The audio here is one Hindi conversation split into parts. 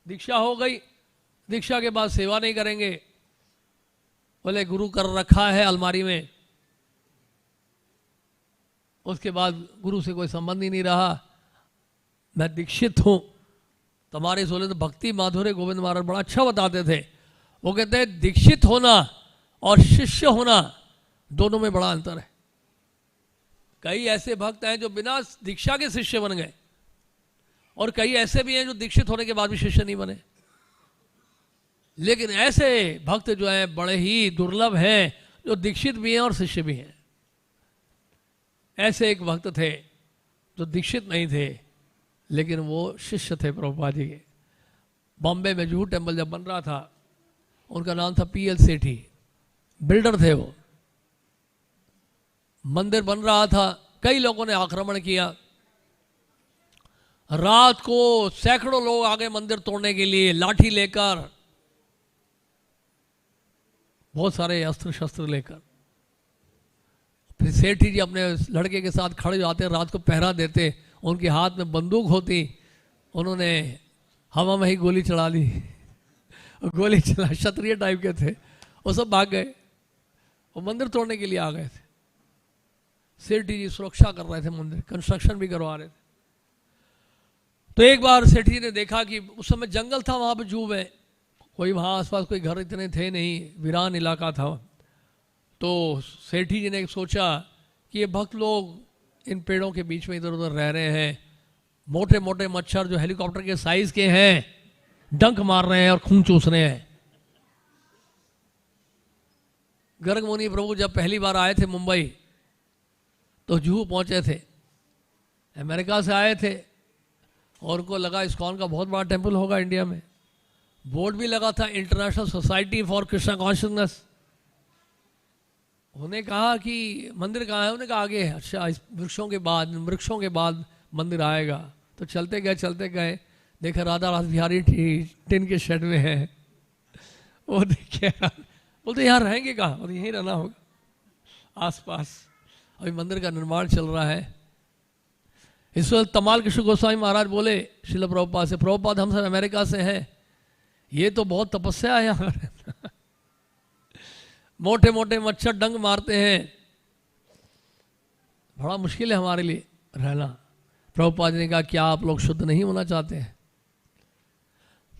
दीक्षा हो गई, दीक्षा के बाद सेवा नहीं करेंगे, बोले गुरु कर रखा है अलमारी में, उसके बाद गुरु से कोई संबंध ही नहीं रहा, मैं दीक्षित हूं। तुम्हारे सोले तो भक्ति माधुर्य गोविंद महाराज बड़ा अच्छा बताते थे। वो कहते हैं दीक्षित होना और शिष्य होना दोनों में बड़ा अंतर है। कई ऐसे भक्त हैं जो बिना दीक्षा के शिष्य बन गए, और कई ऐसे भी हैं जो दीक्षित होने के बाद भी शिष्य नहीं बने। लेकिन ऐसे भक्त जो हैं बड़े ही दुर्लभ हैं, जो दीक्षित भी हैं और शिष्य भी हैं। ऐसे एक भक्त थे जो दीक्षित नहीं थे, लेकिन वो शिष्य थे प्रभुपाद जी के। बॉम्बे में जुहू टेम्पल जब बन रहा था, उनका नाम था पीएल सेठी, बिल्डर थे वो। मंदिर बन रहा था, कई लोगों ने आक्रमण किया, रात को सैकड़ों लोग आ गए मंदिर तोड़ने के लिए लाठी लेकर, बहुत सारे अस्त्र शस्त्र लेकर। फिर सेठी जी अपने लड़के के साथ खड़े जाते, रात को पहरा देते, उनके हाथ में बंदूक होती, उन्होंने हवा में ही गोली चला दी, गोली चला, क्षत्रिय टाइप के थे वो, सब भाग गए। वो मंदिर तोड़ने के लिए आ गए थे। सेठी जी सुरक्षा कर रहे थे, मंदिर कंस्ट्रक्शन भी करवा रहे थे। तो एक बार सेठी जी ने देखा कि उस समय जंगल था वहां पे जुहू में, कोई वहां आसपास कोई घर इतने थे नहीं, वीरान इलाका था। तो सेठी जी ने सोचा कि ये भक्त लोग इन पेड़ों के बीच में इधर उधर रह रहे हैं, मोटे मोटे मच्छर जो हेलीकॉप्टर के साइज के हैं डंक मार रहे हैं और खून चूस रहे हैं। गर्ग मुनि प्रभु जब पहली बार आए थे मुंबई, तो जुहू पहुंचे थे, अमेरिका से आए थे, और उनको लगा इस्कॉन का बहुत बड़ा टेम्पल होगा इंडिया में। बोर्ड भी लगा था international society for Krishna consciousness. उन्होंने कहा कि मंदिर कहाँ है, उन्होंने कहा आगे है। अच्छा, इस वृक्षों के बाद मंदिर आएगा। तो चलते गए, देखा राधा रास बिहारी टिन के शेड में है। वो देखे, बोलते यहाँ रहेंगे कहाँ, और यहीं रहना होगा आसपास। अभी मंदिर का निर्माण चल रहा है। इस वक्त तमाल कृष्ण गोस्वामी महाराज बोले श्रील प्रभुपाद से, प्रभुपाद हम सब अमेरिका से हैं, ये तो बहुत तपस्या है यहाँ मोटे मोटे मच्छर डंग मारते हैं, बड़ा मुश्किल है हमारे लिए रहना। प्रभुपाद जी ने कहा क्या आप लोग शुद्ध नहीं होना चाहते हैं?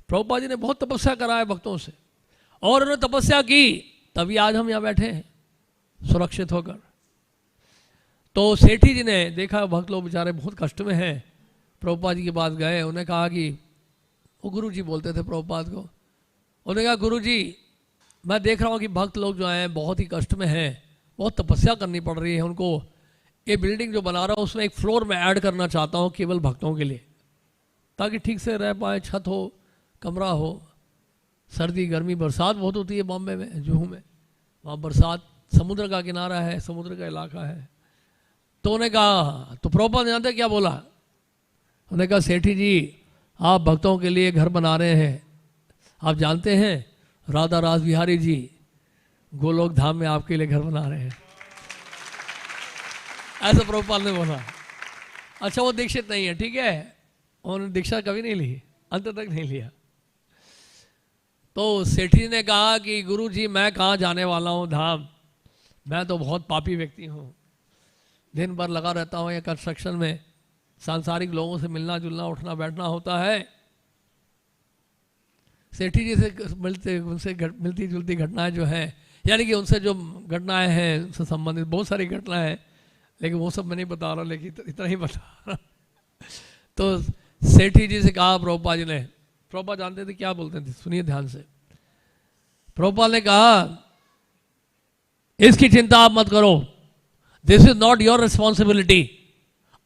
प्रभुपाद जी ने बहुत तपस्या कराया भक्तों से, और उन्होंने तपस्या की, तभी आज हम यहाँ बैठे हैं सुरक्षित होकर। तो सेठी जी ने देखा भक्त लोग बेचारे बहुत कष्ट में हैं, प्रभुपाद जी के पास गए। उन्होंने कहा कि वो गुरु जी बोलते थे प्रभुपाद को, उन्होंने कहा गुरु जी मैं देख रहा हूँ कि भक्त लोग जो हैं बहुत ही कष्ट में हैं, बहुत तपस्या करनी पड़ रही है उनको। ये बिल्डिंग जो बना रहा हूँ उसमें एक फ्लोर में ऐड करना चाहता हूँ केवल भक्तों के लिए, ताकि ठीक से रह पाए, छत हो, कमरा हो। सर्दी गर्मी बरसात बहुत होती है बॉम्बे में, जुहू में, वहाँ बरसात, समुद्र का किनारा है, समुद्र का इलाका है। तो उन्होंने कहा, तो प्रभुपाद जानते क्या बोला? उन्होंने कहा सेठी जी आप भक्तों के लिए घर बना रहे हैं, आप जानते हैं राधा रास बिहारी जी गोलोक धाम में आपके लिए घर बना रहे हैं, ऐसा प्रभुपाद ने बोला। अच्छा वो दीक्षित नहीं है, ठीक है, उन्होंने दीक्षा कभी नहीं ली, अंत तक नहीं लिया। तो सेठी ने कहा कि गुरु जी मैं कहाँ जाने वाला हूँ धाम, मैं तो बहुत पापी व्यक्ति हूँ, दिन भर लगा रहता हूँ ये कंस्ट्रक्शन में, सांसारिक लोगों से मिलना जुलना उठना बैठना होता है। सेठी जी से उनसे मिलती जुलती घटनाएं जो हैं, यानी कि उनसे जो घटनाएं हैं उनसे संबंधित बहुत सारी घटनाएं हैं, लेकिन वो सब मैं नहीं बता रहा, लेकिन इतना ही बता रहा। तो सेठी जी से कहा प्रभुपाद जी ने, प्रभुपाद जानते थे क्या बोलते थे, सुनिए ध्यान से। प्रभुपाद ने कहा इसकी चिंता आप मत करो, this is not your responsibility,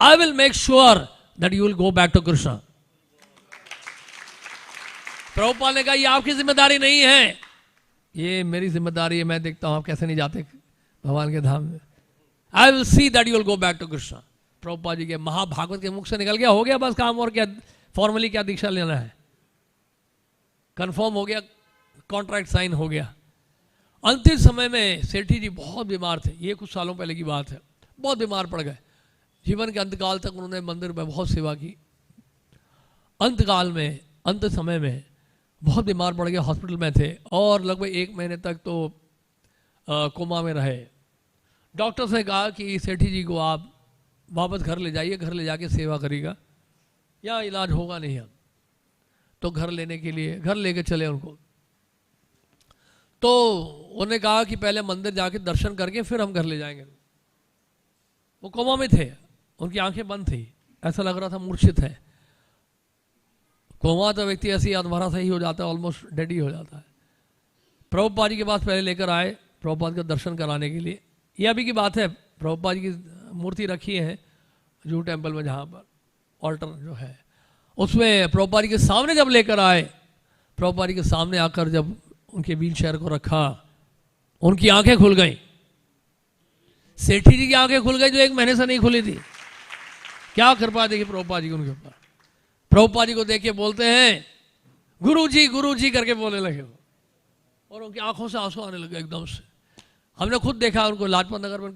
I will make sure that you will go back to Krishna. Prabhupada ने कहा ये आपकी जिम्मेदारी नहीं है, ये मेरी जिम्मेदारी है, मैं देखता हूं आप कैसे नहीं जाते भगवान के धाम में। I will see that you will go back to Krishna. Prabhupada ji के महाभागवत के मुख से निकल गया, हो गया बस काम, और क्या फॉर्मली क्या दीक्षा लेना है, कंफर्म हो गया, कॉन्ट्रैक्ट साइन हो गया। अंतिम समय में सेठी जी बहुत बीमार थे, ये कुछ सालों पहले की बात है, बहुत बीमार पड़ गए, जीवन के अंतकाल तक उन्होंने मंदिर में बहुत सेवा की। अंतकाल में, अंत समय में बहुत बीमार पड़ गए, हॉस्पिटल में थे और लगभग 1 महीने तक तो कोमा में रहे। डॉक्टर ने कहा कि सेठी जी को आप वापस घर ले जाइए, घर ले जाके सेवा करिएगा, या इलाज होगा नहीं अब। तो घर लेने के लिए घर लेके चले उनको। तो उन्होंने कहा कि पहले मंदिर जाके दर्शन करके फिर हम घर ले जाएंगे। वो कोमा में थे, उनकी आंखें बंद थी, ऐसा लग रहा था मूर्छित है। कोमा तो व्यक्ति ऐसे ही अधमरा सा ही हो जाता है, ऑलमोस्ट डेड ही हो जाता है। प्रभुपाद जी के पास पहले लेकर आए प्रभुपाद का दर्शन कराने के लिए। ये अभी की बात है, प्रभुपाद जी की मूर्ति रखी है जूहू टेम्पल में, जहाँ पर ऑल्टर जो है उसमें प्रभुपाद जी के सामने जब लेकर आए, प्रभुपाद जी के सामने आकर जब उनके व्हील चेयर को रखा, उनकी आंखें खुल गई। सेठी जी की आंखें खुल गई जो 1 महीने से नहीं खुली थी। क्या कृपा देखी प्रभुपाद जी की उनके ऊपर। प्रभुपाद जी को देख के बोलते हैं गुरु जी करके बोलने लगे वो, और उनकी आंखों से आंसू आने लगे एकदम से। हमने खुद देखा उनको लाजपत नगर में,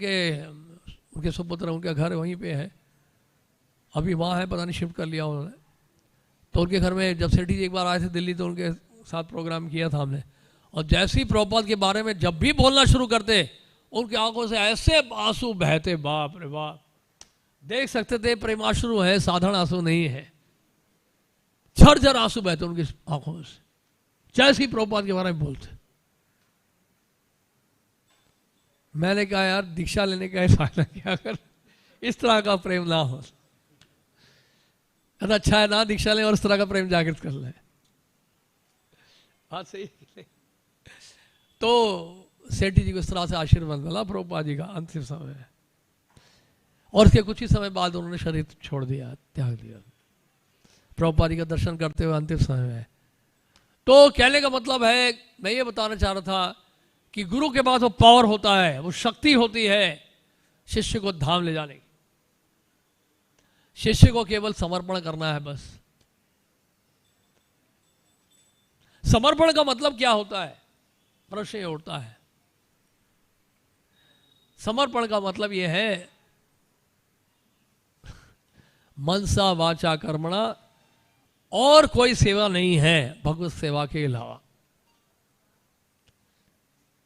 उनके सुपुत्र, उनका घर वहीं पे है, अभी वहाँ है, पता नहीं शिफ्ट कर लिया उन्होंने। तो उनके घर में जब सेठी जी एक बार आए थे दिल्ली, तो उनके साथ प्रोग्राम किया था हमने। और जैसे ही प्रभुपाद के बारे में जब भी बोलना शुरू करते, उनकी आंखों से ऐसे आंसू बहते, बाप रे बाप, देख सकते थे प्रेमाश्रु है, साधारण आंसू नहीं है। झरझर आंसू बहते उनकी आंखों से जैसे ही प्रभुपाद के बारे में बोलते। मैंने कहा यार दीक्षा लेने का फायदा क्या, अगर इस तरह का प्रेम ना हो तो अच्छा है ना, दीक्षा लें और इस तरह का प्रेम जागृत कर लें। हाँ सही। तो सेठी जी को इस तरह से आशीर्वाद मिला प्रभुपाद जी का अंतिम समय है। और इसके कुछ ही समय बाद उन्होंने शरीर छोड़ दिया, त्याग दिया, प्रभुपाद जी का दर्शन करते हुए अंतिम समय में। तो कहने का मतलब है, मैं ये बताना चाह रहा था कि गुरु के पास वो पावर होता है, वो शक्ति होती है शिष्य को धाम ले जाने की। शिष्य को केवल समर्पण करना है बस। समर्पण का मतलब क्या होता है, प्रश्न ये उठता है। समर्पण का मतलब यह है मनसा वाचा कर्मणा, और कोई सेवा नहीं है भगवत सेवा के अलावा।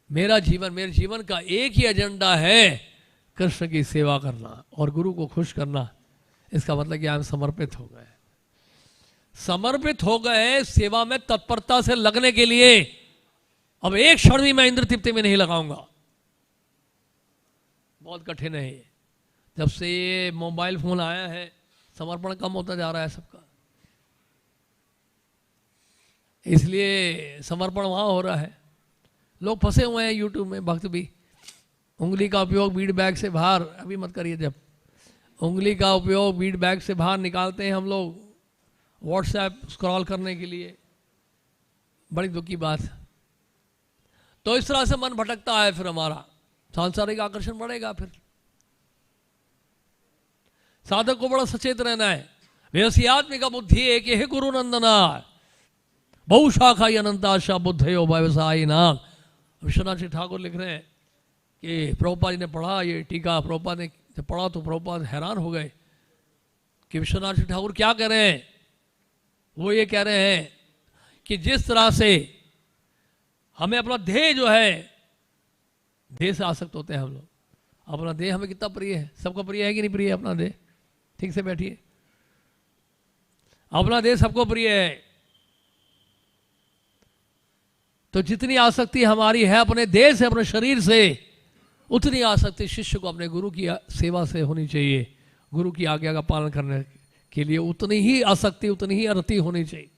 मेरे जीवन का एक ही एजेंडा है, कृष्ण की सेवा करना और गुरु को खुश करना। इसका मतलब कि हम समर्पित हो गए, समर्पित हो गए सेवा में तत्परता से लगने के लिए। अब एक क्षण भी मैं इंद्र तृप्ति में नहीं लगाऊंगा। बहुत कठिन है ये। जब से ये मोबाइल फोन आया है, समर्पण कम होता जा रहा है सबका, इसलिए समर्पण वहां हो रहा है। लोग फंसे हुए हैं यूट्यूब में। भक्त भी उंगली का उपयोग बीड बैग से बाहर, अभी मत करिए, जब उंगली का उपयोग बीड बैग से बाहर निकालते हैं हम लोग व्हाट्सएप स्क्रॉल करने के लिए, बड़ी दुख की बात। तो इस तरह से मन भटकता है, फिर हमारा सांसारिक आकर्षण बढ़ेगा। फिर साधक को बड़ा सचेत रहना है। व्यवसायत्मिका बुद्धि एक है गुरु नंदना, बहुशाखा अनंताशा बुद्धयो व्यवसायी नाम। विश्वनाथ जी ठाकुर लिख रहे हैं कि प्रभुपाद जी ने पढ़ा ये टीका, प्रभुपाद ने जब पढ़ा तो प्रभुपाद हैरान हो गए कि विश्वनाथ जी ठाकुर क्या कह रहे हैं। वो ये कह रहे हैं कि जिस तरह से हमें अपना देह जो है, देह से आसक्त होते हैं हम लोग। अपना देह हमें कितना प्रिय है, सबको प्रिय है कि नहीं प्रिय है अपना देह? ठीक से बैठिए। अपना देह सबको प्रिय है। तो जितनी आसक्ति हमारी है अपने देह से, अपने शरीर से, उतनी आसक्ति शिष्य को अपने गुरु की सेवा से होनी चाहिए। गुरु की आज्ञा का पालन करने के लिए उतनी ही आसक्ति, उतनी ही अरति होनी चाहिए।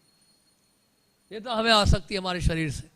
ये तो हमें आसक्ति हमारे शरीर से।